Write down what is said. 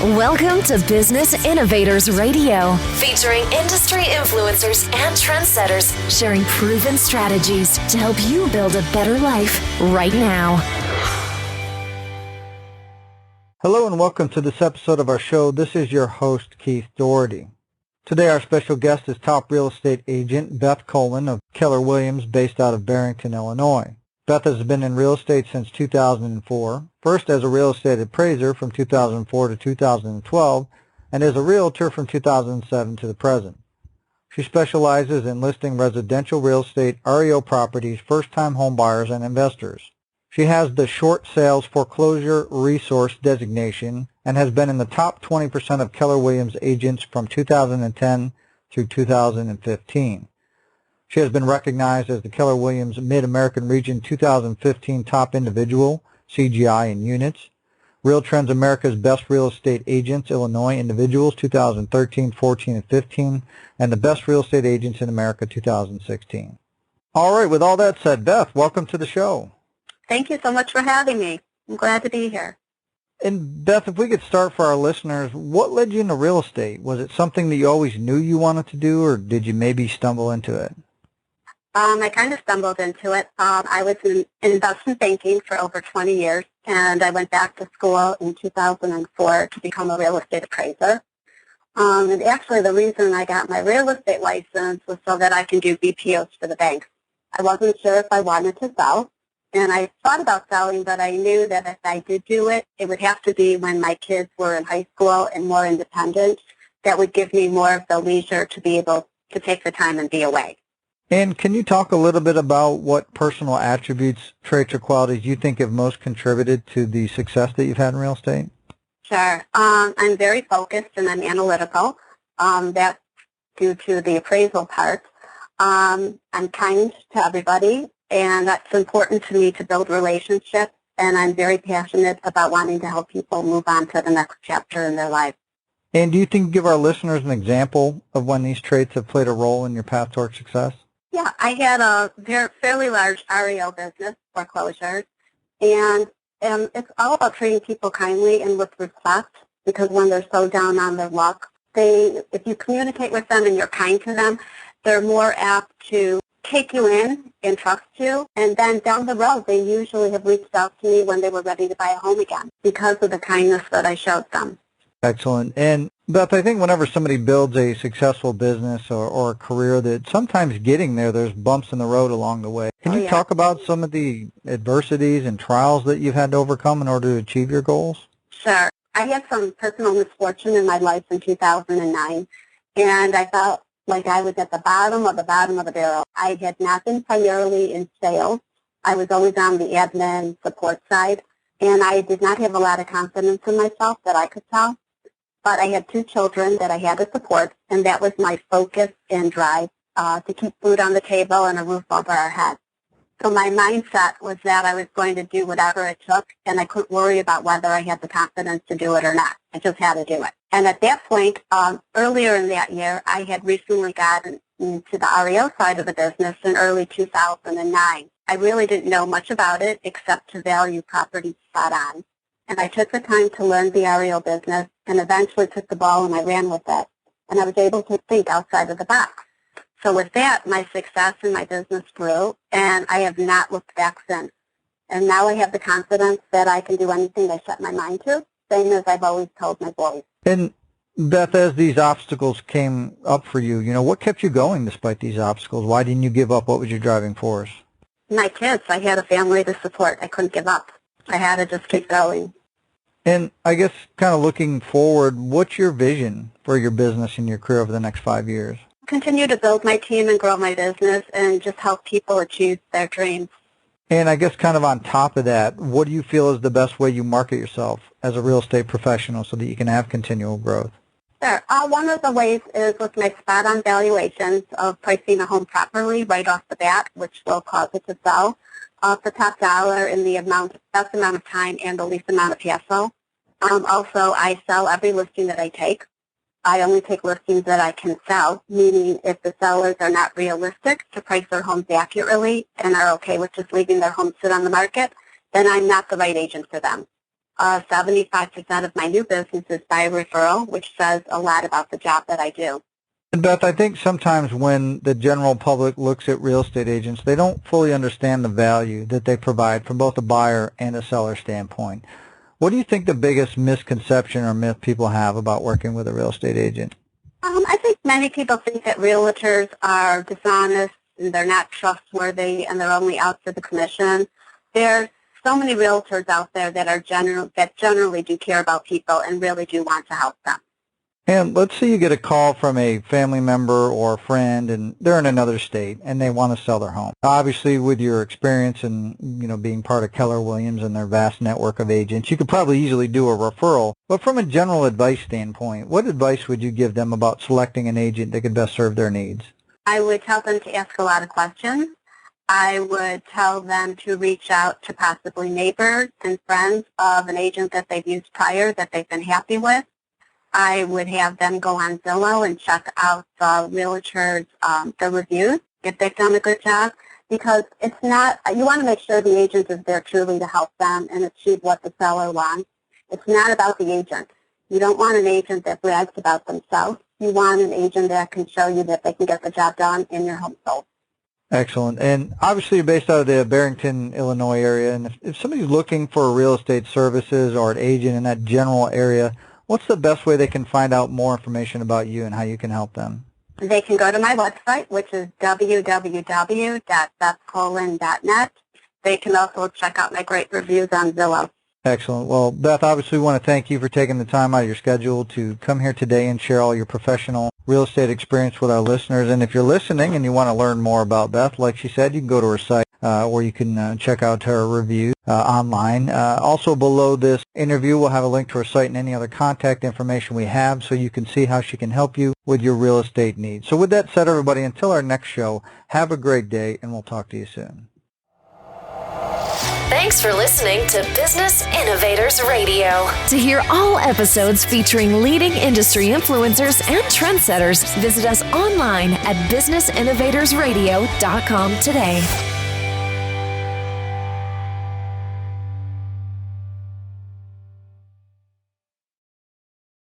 Welcome to Business Innovators Radio, featuring industry influencers and trendsetters sharing proven strategies to help you build a better life right now. Hello and welcome to this episode of our show. This is your host, Keith Doherty. Today our special guest is top real estate agent Beth Colen of Keller Williams, based out of Barrington, Illinois. Beth has been in real estate since 2004, first as a real estate appraiser from 2004 to 2012, and as a realtor from 2007 to the present. She specializes in listing residential real estate REO properties, first-time home buyers, and investors. She has the short sales foreclosure resource designation and has been in the top 20% of Keller Williams agents from 2010 through 2015. She has been recognized as the Keller Williams Mid-American Region 2015 Top Individual, CGI in units, Real Trends America's Best Real Estate Agents, Illinois Individuals 2013, 14, and 15, and the Best Real Estate Agents in America 2016. All right, with all that said, Beth, welcome to the show. Thank you so much for having me. I'm glad to be here. And Beth, if we could start for our listeners, what led you into real estate? Was it something that you always knew you wanted to do, or did you maybe stumble into it? I kind of stumbled into it. I was in investment banking for over 20 years, and I went back to school in 2004 to become a real estate appraiser. And actually the reason I got my real estate license was so that I can do BPOs for the banks. I wasn't sure if I wanted to sell, and I thought about selling, but I knew that if I did do it, it would have to be when my kids were in high school and more independent. That would give me more of the leisure to be able to take the time and be away. And can you talk a little bit about what personal attributes, traits, or qualities you think have most contributed to the success that you've had in real estate? Sure. I'm very focused and I'm analytical. That's due to the appraisal part. I'm kind to everybody, and that's important to me to build relationships, and I'm very passionate about wanting to help people move on to the next chapter in their life. And do you think you give our listeners an example of when these traits have played a role in your path towards success? Yeah, I had a fairly large REO business, Foreclosure, and it's all about treating people kindly and with respect, because when they're so down on their luck, if you communicate with them and you're kind to them, they're more apt to take you in and trust you, and then down the road, they usually have reached out to me when they were ready to buy a home again because of the kindness that I showed them. Excellent. And Beth, I think whenever somebody builds a successful business or a career, that sometimes getting there, there's bumps in the road along the way. Can you talk about some of the adversities and trials that you've had to overcome in order to achieve your goals? Sure. I had some personal misfortune in my life in 2009, and I felt like I was at the bottom of the barrel. I had not been primarily in sales. I was always on the admin support side, and I did not have a lot of confidence in myself that I could tell. But I had 2 children that I had to support, and that was my focus and drive to keep food on the table and a roof over our heads. So my mindset was that I was going to do whatever it took, and I couldn't worry about whether I had the confidence to do it or not. I just had to do it. And at that point, earlier in that year, I had recently gotten into the REO side of the business in early 2009. I really didn't know much about it except to value properties spot on. And I took the time to learn the REO business and eventually took the ball and I ran with it. And I was able to think outside of the box. So with that, my success in my business grew, and I have not looked back since. And now I have the confidence that I can do anything I set my mind to, same as I've always told my boys. And Beth, as these obstacles came up for you, what kept you going despite these obstacles? Why didn't you give up? What was your driving force? My kids. I had a family to support. I couldn't give up. I had to just keep going. And I guess kind of looking forward, what's your vision for your business and your career over the next 5 years? Continue to build my team and grow my business and just help people achieve their dreams. And I guess kind of on top of that, what do you feel is the best way you market yourself as a real estate professional so that you can have continual growth? Sure. One of the ways is with my spot-on valuations of pricing a home properly right off the bat, which will cause it to sell. The top dollar in the best amount of time and the least amount of hassle. Also, I sell every listing that I take. I only take listings that I can sell, meaning if the sellers are not realistic to price their homes accurately and are okay with just leaving their homes sit on the market, then I'm not the right agent for them. 75% of my new business is by referral, which says a lot about the job that I do. And Beth, I think sometimes when the general public looks at real estate agents, they don't fully understand the value that they provide from both a buyer and a seller standpoint. What do you think the biggest misconception or myth people have about working with a real estate agent? I think many people think that realtors are dishonest and they're not trustworthy and they're only out for the commission. There's so many realtors out there that are generally do care about people and really do want to help them. And let's say you get a call from a family member or a friend, and they're in another state, and they want to sell their home. Obviously, with your experience and being part of Keller Williams and their vast network of agents, you could probably easily do a referral. But from a general advice standpoint, what advice would you give them about selecting an agent that could best serve their needs? I would tell them to ask a lot of questions. I would tell them to reach out to possibly neighbors and friends of an agent that they've used prior that they've been happy with. I would have them go on Zillow and check out the realtors, the reviews, if they've done a good job, because it's not, you want to make sure the agent is there truly to help them and achieve what the seller wants. It's not about the agent. You don't want an agent that brags about themselves. You want an agent that can show you that they can get the job done in your home sold. Excellent. And obviously you're based out of the Barrington, Illinois area, and if somebody's looking for real estate services or an agent in that general area, what's the best way they can find out more information about you and how you can help them? They can go to my website, which is www.bethcolen.net. They can also check out my great reviews on Zillow. Excellent. Well, Beth, obviously we want to thank you for taking the time out of your schedule to come here today and share all your professional real estate experience with our listeners. And if you're listening and you want to learn more about Beth, like she said, you can go to her site where you can check out her reviews online. Also below this interview, we'll have a link to her site and any other contact information we have so you can see how she can help you with your real estate needs. So with that said, everybody, until our next show, have a great day, and we'll talk to you soon. Thanks for listening to Business Innovators Radio. To hear all episodes featuring leading industry influencers and trendsetters, visit us online at businessinnovatorsradio.com today.